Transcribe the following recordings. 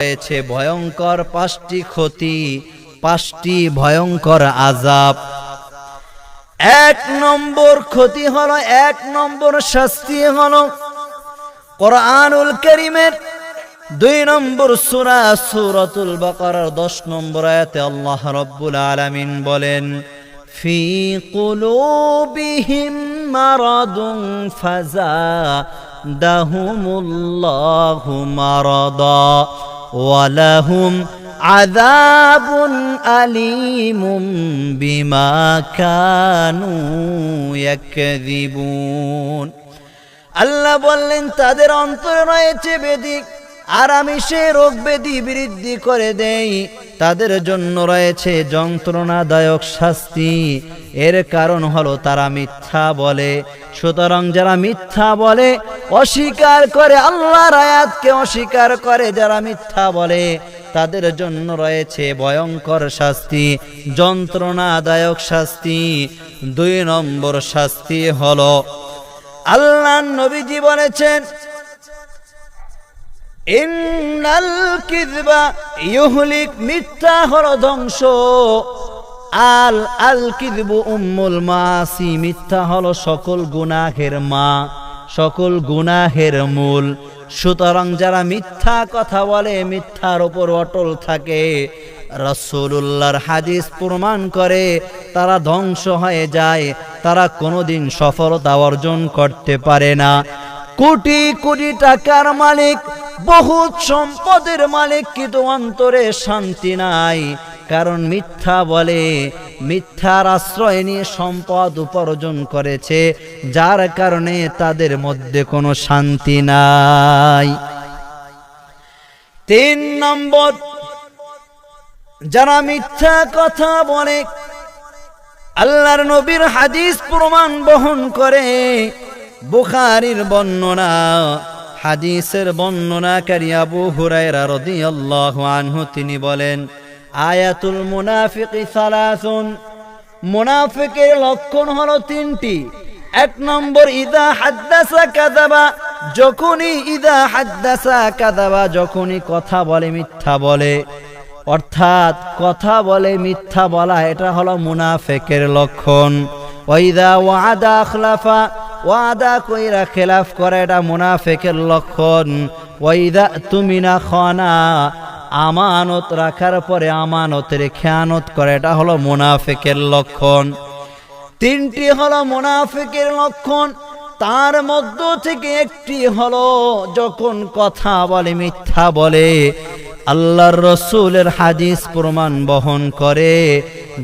রয়েছে ভয়ঙ্কর 5টি ক্ষতি, 5টি ভয়ঙ্কর আযাব। 1 নম্বর ক্ষতি হলো, 1 নম্বর শাস্তি হলো কোরআনুল কারীমের 2 নম্বর সূরা সূরাতুল বাকারার 10 নম্বর আয়াতে আল্লাহ রাব্বুল আলামিন বলেন, ফি কুলুবিহিম মারাদুন ফাযাদাহুমুল্লাহু মারাদা ওয়া লাহুম আযাবুন আলীমুম বিমা কানু ইয়াকযিবুন। আল্লাহ বললেন তাদের অন্তরে রয়েছে ব্যাধি, আর আমি সে রোগ ব্যাধি বৃদ্ধি করে দেই। তাদের জন্য রয়েছে যন্ত্রণাদায়ক শাস্তি। এর কারণ হলো তারা মিথ্যা বলে। সুতরাং যারা মিথ্যা বলে, অস্বীকার করে, আল্লাহর আয়াতকে অস্বীকার করে, যারা মিথ্যা বলে তাদের জন্য রয়েছে ভয়ঙ্কর শাস্তি, যন্ত্রণাদায়ক শাস্তি। 2 নম্বর শাস্তি হলো, আল্লাহর নবীজি বলেছেন, ইন্নাল কিযবা ইউহলিক, মিথ্যা হলো ধ্বংস। আল কিযবু উম্মুল মাসি, মিথ্যা হলো সকল গুনাহের মা, সকল গুনাহের মূল। সুতরাং যারা মিথ্যা কথা বলে, মিথ্যার উপর অটল থাকে, রাসূলুল্লাহর হাদিস প্রমাণ করে তারা ধ্বংস হয়ে যায়, তারা কোনোদিন সফলতা অর্জন করতে পারে না। কোটি কোটি টাকার মালিক, বহুত সম্পদের মালিক, কিন্তু অন্তরে শান্তি নাই, কারণ মিথ্যা বলে, মিথ্যার আশ্রয় নিয়ে সম্পদ উপার্জন করেছে, যার কারণে তাদের মধ্যে কোনো শান্তি নাই। 3 নম্বর, যারা মিথ্যা কথা বলে, আল্লাহর নবীর হাদিস প্রমাণ বহন করে। বুখারীর বর্ণনা, হাদিসের বর্ণনাকারী আবু হুরায়রা রাদিয়াল্লাহু আনহু তিনি বলেন, আয়াতুল মুনাফিকি সালাসুন, মুনাফিকের লক্ষণ হলো 3টি। 1 নম্বর, ইদা হাদ্দাসা কাযাবা, যখনই ইদা হাদ্দাসা কাযাবা, যখনই কথা বলে মিথ্যা বলে। অর্থাৎ কথা বলে মিথ্যা বলা, এটা হলো মুনাফিকের লক্ষণ। ওয়াইদা ওয়াদা আখলাফা, ওয়াদা কইরা খেলাফ করে, এটা মুনাফিকের লক্ষণ। ওয়াইদা তুমিনা খানা, আমানত রাখার পরে আমানতের খেয়ানত করে, এটা হলো মুনাফিকের লক্ষণ। 3টি হলো মুনাফিকের লক্ষণ। তার মধ্য থেকে একটি হলো যখন কথা বলে মিথ্যা বলে। আল্লাহর রাসূলের হাদিস প্রমাণ বহন করে,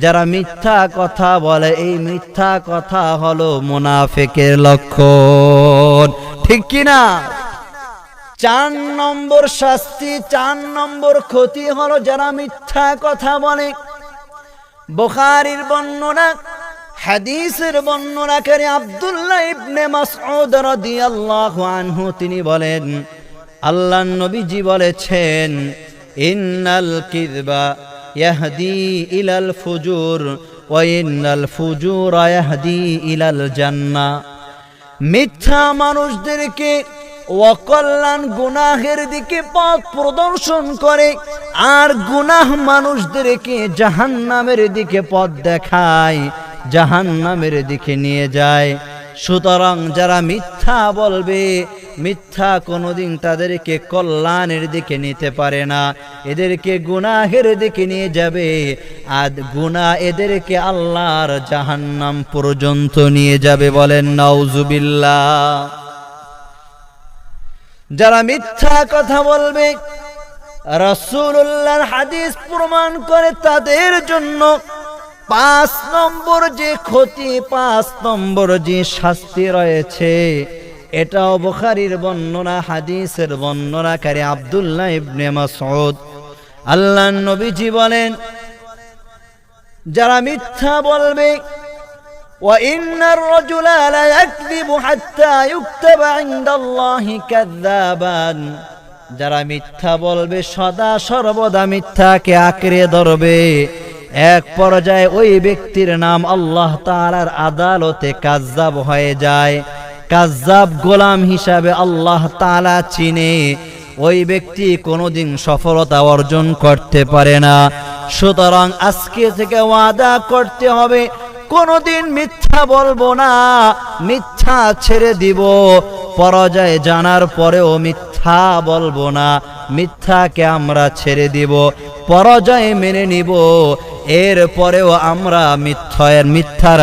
যারা মিথ্যা কথা বলে, এই মিথ্যা কথা হলো মুনাফিকের লক্ষণ। ঠিক কিনা? 4 নম্বর শাস্তি, 4 নম্বর ক্ষতি হলো যারা মিথ্যা কথা বলে। বুখারীর বর্ণনা, হাদিসের বর্ণনাকারী আব্দুল্লাহ ইবনে মাসউদ রাদিয়াল্লাহু আনহু তিনি বলেন, আল্লাহর নবীজি বলেছেন, ইন্নাল কিযবা ইয়াহদি ইলাল ফুজুর ওয়া ইন্নাল ফুজুরা ইয়াহদি ইলাল জান্নাহ। মিথ্যা মানুষদেরকে অকল্যাণ গুনাহের দিকে পথ প্রদর্শন করে, আর গুনাহ মানুষদেরকে জাহান্নামের দিকে পথ দেখায়, জাহান্নামের দিকে নিয়ে যায়। সুতরাং যারা মিথ্যা বলবে, মিথ্যা কোনোদিন তাদেরকে কল্যাণের দিকে নিতে পারে না, এদেরকে গুনাহের দিকে নিয়ে যাবে, আর গুনাহ এদেরকে আল্লাহর জাহান্নাম পর্যন্ত নিয়ে যাবে। বলেন নাউজুবিল্লাহ। যারা মিথ্যা কথা বলবে, রাসূলুল্লাহর হাদিস প্রমাণ করে তাদের জন্য 5 নম্বর যে ক্ষতি, 5 নম্বর যে শাস্তি রয়েছে, এটাও বুখারীর বর্ণনা, হাদিসের বর্ণনাকারী আব্দুল্লাহ ইবনে মাসউদ। আল্লাহর নবীজি বলেন, যারা মিথ্যা বলবে, ওয়া ইন্নার রাজুলা লা ইয়াকযিবু হাত্তা ইউকতাবা ইনদাল্লাহি কাযযাবান, যারা মিথ্যা বলবে সদা সর্বদা মিথ্যাকে আঁকড়ে ধরবে, এক পর্যায়ে ওই ব্যক্তির নাম আল্লাহ তাআলার আদালতে কাযযাব হয়ে যায়। কাযযাব গোলাম হিসাবে আল্লাহ তাআলা চিনে, ওই ব্যক্তি কোনোদিন সফলতা অর্জন করতে পারে না। সুতরাং আজকে থেকে ওয়াদা করতে হবে, কোনোদিন মিথ্যা বলবো না, মিথ্যা ছেড়ে দিব। পরাজয় জানার পরেও মিথ্যা বলবো না, মিথ্যাকে আমরা ছেড়ে দিব, পরাজয় মেনে নিব। এর পরেও আমরা মিথ্যার